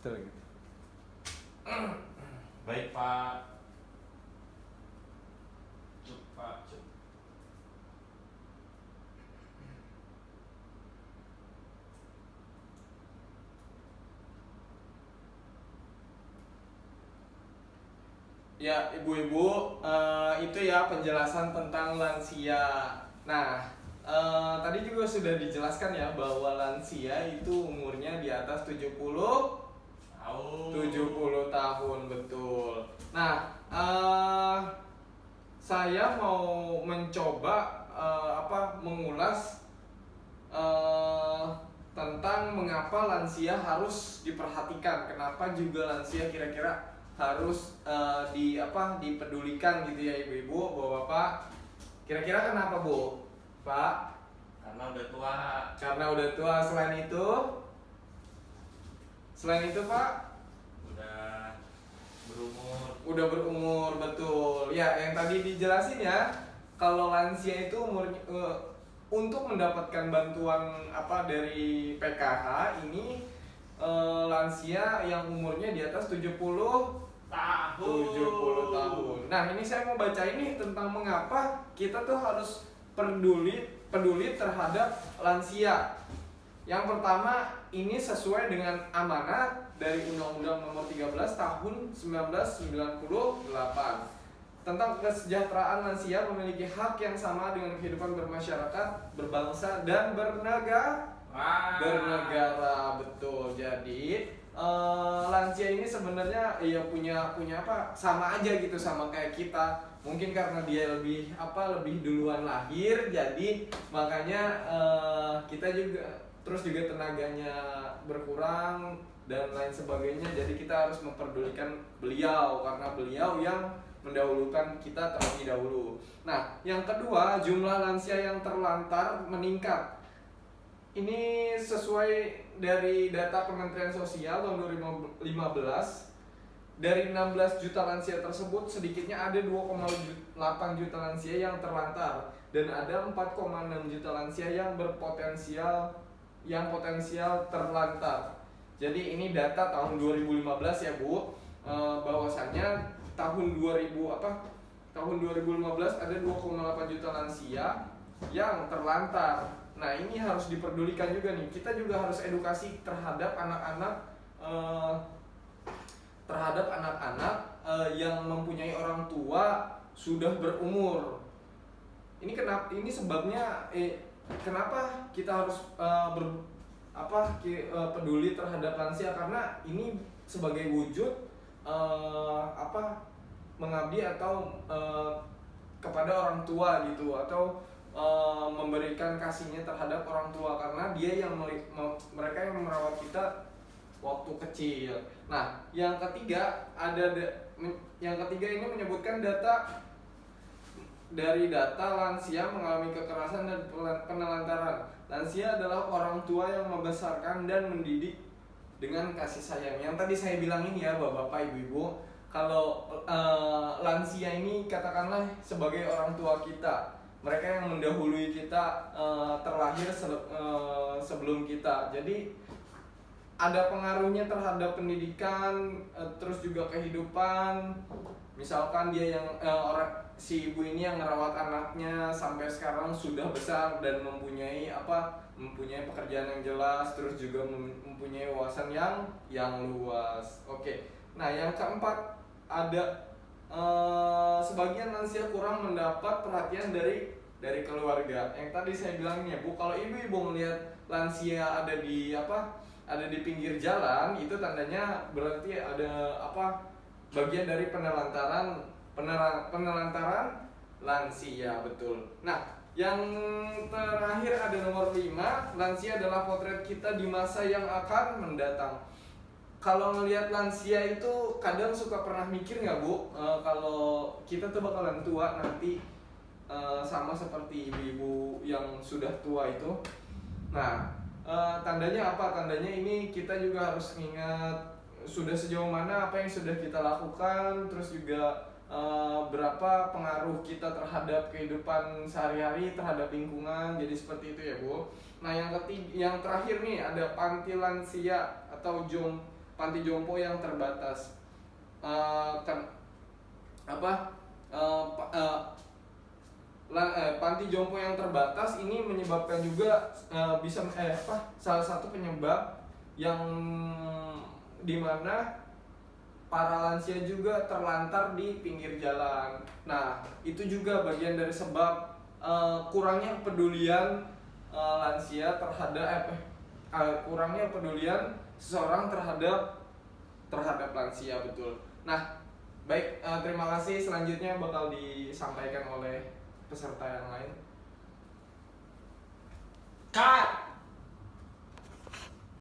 Betul gitu. Baik Pak. Cuk Pak, cuk. Ya, ibu-ibu, itu ya penjelasan tentang lansia. Nah, tadi juga sudah dijelaskan ya bahwa lansia itu umurnya di atas 70 tahun, betul. Nah, saya mau mencoba mengulas eh, tentang mengapa lansia harus diperhatikan. Kenapa juga lansia kira-kira harus dipedulikan gitu ya ibu-ibu, bapak-bapak. Kira-kira kenapa Bu? Pak? Karena udah tua. Karena udah tua. Selain itu Pak? Udah berumur. Udah berumur, betul. Ya, yang tadi dijelasin ya, kalau lansia itu untuk mendapatkan bantuan dari PKH ini, lansia yang umurnya di atas 70 tahun. Nah, ini saya mau baca ini tentang mengapa kita tuh harus peduli terhadap lansia. Yang pertama, ini sesuai dengan amanat dari Undang-Undang Nomor 13 Tahun 1998 tentang kesejahteraan lansia memiliki hak yang sama dengan kehidupan bermasyarakat, berbangsa, dan bernegara. Betul. Jadi lansia ini sebenarnya ya punya sama aja gitu sama kayak kita. Mungkin karena dia lebih duluan lahir, jadi makanya kita juga terus juga tenaganya berkurang dan lain sebagainya. Jadi kita harus memperdulikan beliau karena beliau yang mendahulukan kita terlebih dahulu. Nah, yang kedua, jumlah lansia yang terlantar meningkat. Ini sesuai dari data Kementerian Sosial tahun 2015. Dari 16 juta lansia tersebut, sedikitnya ada 2,8 juta lansia yang terlantar dan ada 4,6 juta lansia yang potensial terlantar. Jadi ini data tahun 2015 ya Bu. Bahwasannya tahun 2015 ada 2,8 juta lansia yang terlantar. Nah, ini harus diperdulikan juga nih. Kita juga harus edukasi terhadap anak-anak yang mempunyai orang tua sudah berumur. Ini sebabnya kenapa kita harus peduli terhadap lansia, karena ini sebagai wujud mengabdi atau kepada orang tua gitu, atau memberikan kasihnya terhadap orang tua karena dia mereka yang merawat kita waktu kecil. Nah, yang ketiga ini menyebutkan dari data lansia mengalami kekerasan dan penelantaran. Lansia adalah orang tua yang membesarkan dan mendidik dengan kasih sayang. Yang tadi saya bilangin ya Bapak Ibu, kalau lansia ini katakanlah sebagai orang tua kita. Mereka yang mendahului kita terlahir sebelum kita. Jadi ada pengaruhnya terhadap pendidikan, terus juga kehidupan. Misalkan dia yang si ibu ini yang merawat anaknya sampai sekarang sudah besar dan mempunyai pekerjaan yang jelas, terus juga mempunyai wawasan yang luas. Oke. Nah, yang keempat, ada sebagian lansia kurang mendapat perhatian dari keluarga. Yang tadi saya bilang ya Bu, kalau ibu-ibu melihat lansia ada di pinggir jalan, itu tandanya berarti ada bagian dari penelantaran lansia, betul. Nah, yang terakhir ada nomor 5, lansia adalah potret kita di masa yang akan mendatang. Kalau ngelihat lansia itu kadang suka pernah mikir nggak Bu, kalau kita tuh bakalan tua nanti sama seperti ibu-ibu yang sudah tua itu. Nah, tandanya apa? Tandanya ini kita juga harus ingat sudah sejauh mana apa yang sudah kita lakukan, terus juga berapa pengaruh kita terhadap kehidupan sehari-hari, terhadap lingkungan. Jadi seperti itu ya Bu. Nah, yang terakhir nih ada panti lansia atau panti jompo yang terbatas. Panti jompo yang terbatas ini menyebabkan juga salah satu penyebab yang dimana para lansia juga terlantar di pinggir jalan. Nah, itu juga bagian dari sebab kurangnya kepedulian lansia terhadap kurangnya kepedulian seseorang terhadap lansia, betul. Nah, baik, terima kasih. Selanjutnya bakal disampaikan oleh peserta yang lain. Cut.